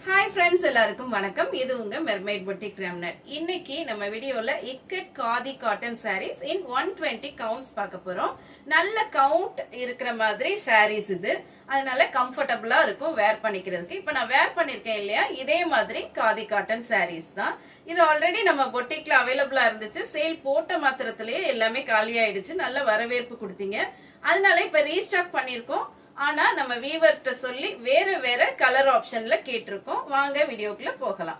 Hi friends, எல்லாருக்கும் வணக்கம். இது உங்க மெர்மைட் பொட்டிக் ராம்நாட். இன்னைக்கு நம்ம வீடியோல ikat khadi cotton sarees in 120 counts பார்க்க போறோம். நல்ல கவுண்ட் இருக்கிற மாதிரி sarees இது. அதனால கம்ஃபர்ட்டபிளா இருக்கும் வேர் பண்ணிக்கிறதுக்கு. இப்போ நான் வேர் பண்ணிருக்கேன் இல்லையா, இதே மாதிரி காதி காட்டன் sarees தான். இது ஆல்ரெடி நம்ம பொட்டிக்ல அவைலபிளா இருந்துச்சு. சேல் போட்ட மாத்திரத்திலேயே எல்லாமே காலி ஆயிடுச்சு. நல்ல வரவேற்பு கொடுத்தீங்க. அதனால இப்ப ரீஸ்டாக் பண்ணிருக்கோம். ஆனா நம்ம வீவர்ட்ட சொல்லி வேற கலர் ஆப்ஷன்ல கேட்டிருக்கோம். வாங்க வீடியோக்குள்ள போகலாம்.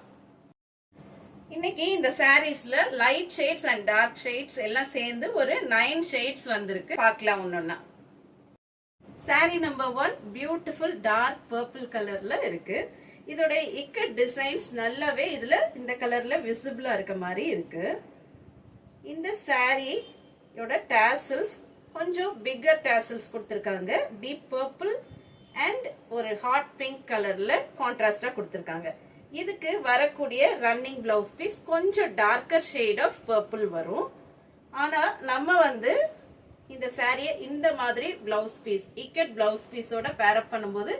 இன்னைக்கு இந்த சாரீஸ்ல light shades and dark shades எல்லாம் சேர்ந்து ஒரு 9 ஷேட்ஸ் வந்திருக்கு. பார்க்கலாம் ஒன்னொன்னா. Sari number 1 beautiful dark purple கலர்ல இருக்கு. இதோட இக்கட் டிசைன்ஸ் நல்லாவே இதுல இந்த கலர்ல விசிபிளா இருக்க மாதிரி இருக்கு. இந்த சாரியோட டாசல்ஸ் கொஞ்சம் பிக்கர் டாசல்ஸ் கொடுத்திருக்காங்க. டீப் பர்பிள் அண்ட் ஒரு ஹாட் பிங்க் கலர்ல கான்ட்ராஸ்டா கொடுத்திருக்காங்க. இதுக்கு வரக்கூடிய ரன்னிங் பிளவுஸ் பீஸ் கொஞ்சம் டார்க்கர் ஷேட் ஆஃப் பர்பிள் வரும். ஆனா நம்ம இந்த சாரியை இந்த மாதிரி பிளவுஸ் பீஸ் இக்கட் பிளவுஸ் பீஸோட பேரப் பண்ணும்போது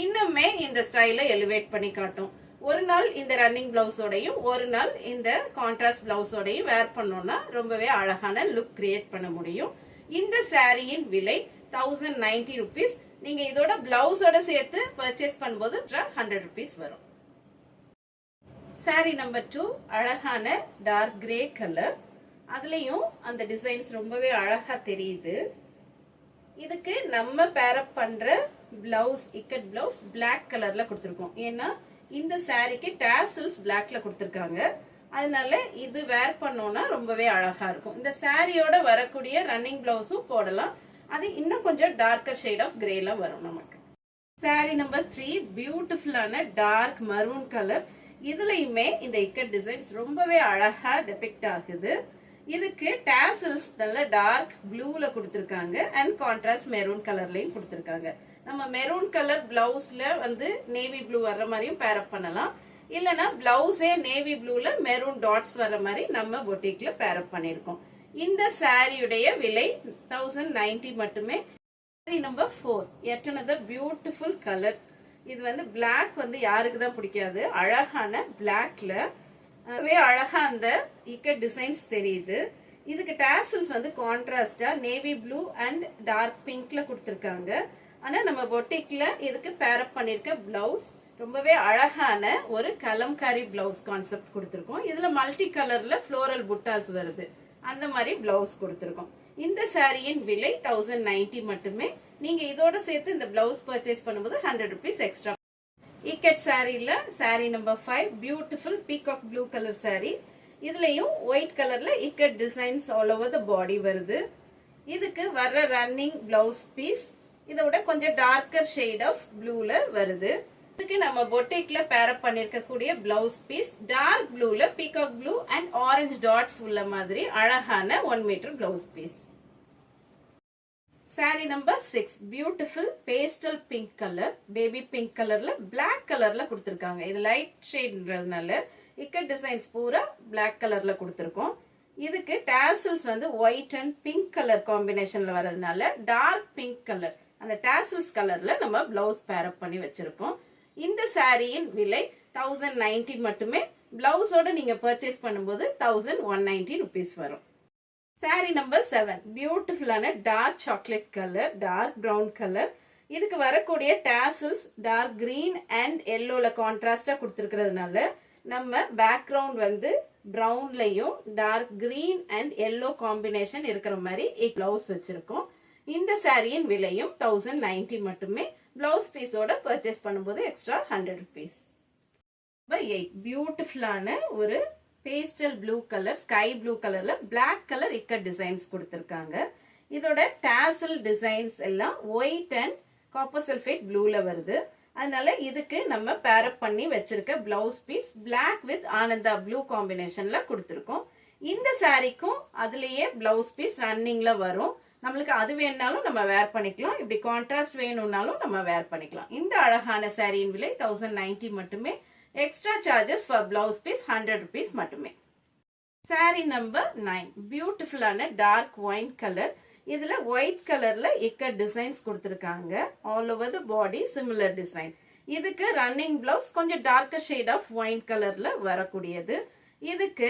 இன்னுமே இந்த ஸ்டைல எலிவேட் பண்ணி காட்டும். ஒரு நாள் இந்த ரன்னிங் பிளவுஸோடையும் ஒரு நாள் இந்த கான்ட்ராஸ்ட் பிளவுஸோடையும் வேர் பண்ணோம்னா ரொம்பவே அழகான லுக் கிரியேட் பண்ண முடியும். இந்த சாரியின் விலை 1090 rupees. நீங்க இதோட பிளவுஸோட சேர்த்து பர்ச்சேஸ் பண்ணும்போது 100 rupees வரும். சாரி நம்பர் 2 அழகான டார்க் கிரே கலர். அதுலயும் அந்த டிசைன்ஸ் ரொம்பவே அழகா தெரியுது. இதுக்கு நம்ம பேரப் பண்ற பிளவுஸ் இக்கட் பிளவுஸ் பிளாக் கலர்ல கொடுத்திருக்கோம். ஏன்னா இந்த சாரிக்கு டாசல்ஸ் பிளாக்ல கொடுத்திருக்காங்க. அதனால இது வேர் பண்ணோம்னா ரொம்பவே அழகா இருக்கும். இந்த சாரியோட வரக்கூடிய ரன்னிங் பிளவுஸும் போடலாம். அது இன்னும் கொஞ்சம் டார்க்கர் ஷேட் ஆஃப் கிரேல வரும் நமக்கு. சாரி நம்பர் 3 பியூட்டிஃபுல்லான டார்க் மரூன் கலர். இதுலயுமே இந்த இக்கட் டிசைன்ஸ் ரொம்பவே அழகா டெபிக்ட் ஆகுது. இதுக்கு டாசல்ஸ் நல்ல டார்க் ப்ளூல கொடுத்திருக்காங்க அண்ட் கான்ட்ராஸ்ட் மெரூன் கலர்லயும் கொடுத்திருக்காங்க. நம்ம மெரூன் கலர் பிளவுஸ்ல நேவி ப்ளூ வர்ற மாதிரியும் பேரப் பண்ணலாம். இல்லனா பிளவுஸே நேவி ப்ளூல மெரூன் டாட்ஸ் வர மாதிரி நம்ம பொட்டிக்ல பேரப் பண்ணிருக்கோம். இந்த சாரியுடைய விலை 1090 மட்டுமே. Sari number 4 yet another beautiful colour. இது பிளாக் யாருக்கு தான் பிடிக்காது. அழகான பிளாக்ல அழகா அந்த இக்கட் டிசைன்ஸ் தெரியுது. இதுக்கு டாசல்ஸ் கான்ட்ராஸ்டா நேவி ப்ளூ அண்ட் டார்க் பிங்க்ல கொடுத்திருக்காங்க. ஆனா நம்ம பொட்டிக்ல இதுக்கு பேரப் பண்ணிருக்க பிளவுஸ் ரொம்பவே அழகான ஒரு கலம்காரி பிளவுஸ் கான்செப்ட் கொடுத்திருக்கோம். இதுல மல்டி கலர்ல ஃப்ளோரல் புட்டாஸ் வருது. அந்த மாதிரி பிளவுஸ் கொடுத்திருக்கோம். இந்த சாரியின் விலை 1090 மட்டுமே. நீங்க இதோட சேர்த்து இந்த பிளவுஸ் பர்ச்சேஸ் பண்ணும்போது 100 rupees எக்ஸ்ட்ரா. இக்கட் சாரில sari number 5 beautiful peacock blue colour sari. இதுலயும் ஒயிட் கலர்ல ikat designs all over the body வருது. இதுக்கு வர்ற ரன்னிங் பிளவுஸ் பீஸ் இதோட கொஞ்சம் டார்க்கர் ஷேட் ஆஃப் ப்ளூல வருது. இதுக்கு நம்ம பொட்டிக்ல பேரப் பண்ணிருக்க கூடிய பிளவுஸ் பீஸ் டார்க் ப்ளூல peacock blue and orange dots உள்ள மாதிரி அழகான 1 metre blouse piece. Sari number 6 beautiful pastel pink colour. Baby pink கலர்ல பிளாக் கலர்ல கொடுத்திருக்காங்க. இது லைட் ஷேட்ன்றதுனால இக்கட் டிசைன்ஸ் பூரா பிளாக் கலர்ல கொடுத்திருக்கோம். இதுக்கு tassels white and pink colour காம்பினேஷன்ல வரதுனால டார்க் பிங்க் கலர் அந்த டாசல்ஸ் கலர்ல நம்ம பிளவுஸ் பேரப் பண்ணி வச்சிருக்கோம். இந்த சாரியின் விலை 1090 மட்டுமே. பிளவுஸோட நீங்க பர்ச்சேஸ் பண்ணும்போது 1190 rupees வரும். சாரி நம்பர் 7 பியூட்டிஃபுல்லான dark chocolate colour dark brown colour. இதுக்கு வரக்கூடிய டாசல்ஸ் டார்க் கிரீன் அண்ட் எல்லோல கான்ட்ராஸ்டா கொடுத்திருக்கிறதுனால நம்ம பேக்ரவுண்ட் பிரவுன்லயும் dark green and yellow combination இருக்கிற மாதிரி பிளவுஸ் வச்சிருக்கோம். இந்த சாரியின் விலையும் 1090 மட்டுமே. பிளவுஸ் பீஸோட பர்ச்சேஸ் பண்ணும்போது எக்ஸ்ட்ரா 100 rupees. 8 பியூட்டிஃபுல்லான ஒரு pastel blue colour sky blue கலர்ல பிளாக் கலர் இக்கட் டிசைன்ஸ் கொடுத்திருக்காங்க. இதோட டாசல் டிசைன்ஸ் எல்லாம் ஒயிட் அண்ட் காப்பர் சல்ஃபேட் ப்ளூல வருது. அதனால இதுக்கு நம்ம பேரப் பண்ணி வச்சிருக்க blouse piece black with Ananda blue காம்பினேஷன்ல கொடுத்திருக்கோம். இந்த சாரிக்கும் அதுலயே பிளவுஸ் பீஸ் ரன்னிங்ல வரும். நம்மளுக்கு அது வேணாலும் நம்ம வேர் பண்ணிக்கலாம். இப்படி கான்ட்ராஸ்ட் வேணும்னாலும் நம்ம வேர் பண்ணிக்கலாம். இந்த அழகான சாரியின் விலை 1090 மட்டுமே. Extra charges for blouse piece 100 rupees மட்டுமே. சாரி நம்பர் 9 பியூட்டிஃபுல்லான டார்க் ஒயின் கலர். இதுல ஒயிட் கலர்ல இக்கட் டிசைன்ஸ் கொடுத்திருக்காங்க. All over the body similar design. இதுக்கு ரன்னிங் பிளவுஸ் கொஞ்சம் டார்க்கர் ஷேட் ஆஃப் ஒயின் கலர்ல வரக்கூடியது. இதுக்கு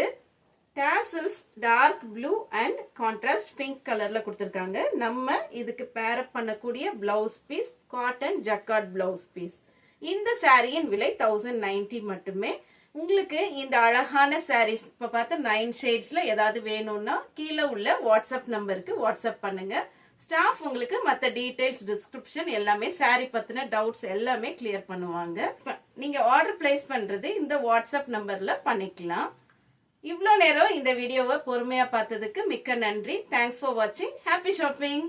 tassels dark blue and contrast pink கலர்ல கொடுத்திருக்காங்க. நம்ம இதுக்கு பேர் அப் பண்ணக்கூடிய blouse piece cotton jacquard blouse piece. இந்த சாரியின் விலை 1090 மட்டுமே. உங்களுக்கு இந்த அழகான சாரீஸ் இப்ப பார்த்த 9 ஷேட்ஸ்ல ஏதாவது வேணும்னா கீழே உள்ள வாட்ஸ்அப் நம்பருக்கு வாட்ஸ்அப் பண்ணுங்க. ஸ்டாஃப் உங்களுக்கு மத்த டீடைல்ஸ் டிஸ்கிரிப்ஷன் எல்லாமே சாரி பத்தின டவுட்ஸ் எல்லாமே கிளியர் பண்ணுவாங்க. நீங்க ஆர்டர் பிளேஸ் பண்றது இந்த வாட்ஸ்அப் நம்பர்ல பண்ணிக்கலாம். இவ்வளவு நேரம் இந்த வீடியோவை பொறுமையா பார்த்ததுக்கு மிக்க நன்றி. தேங்க்ஸ் ஃபார் வாட்சிங். Happy shopping.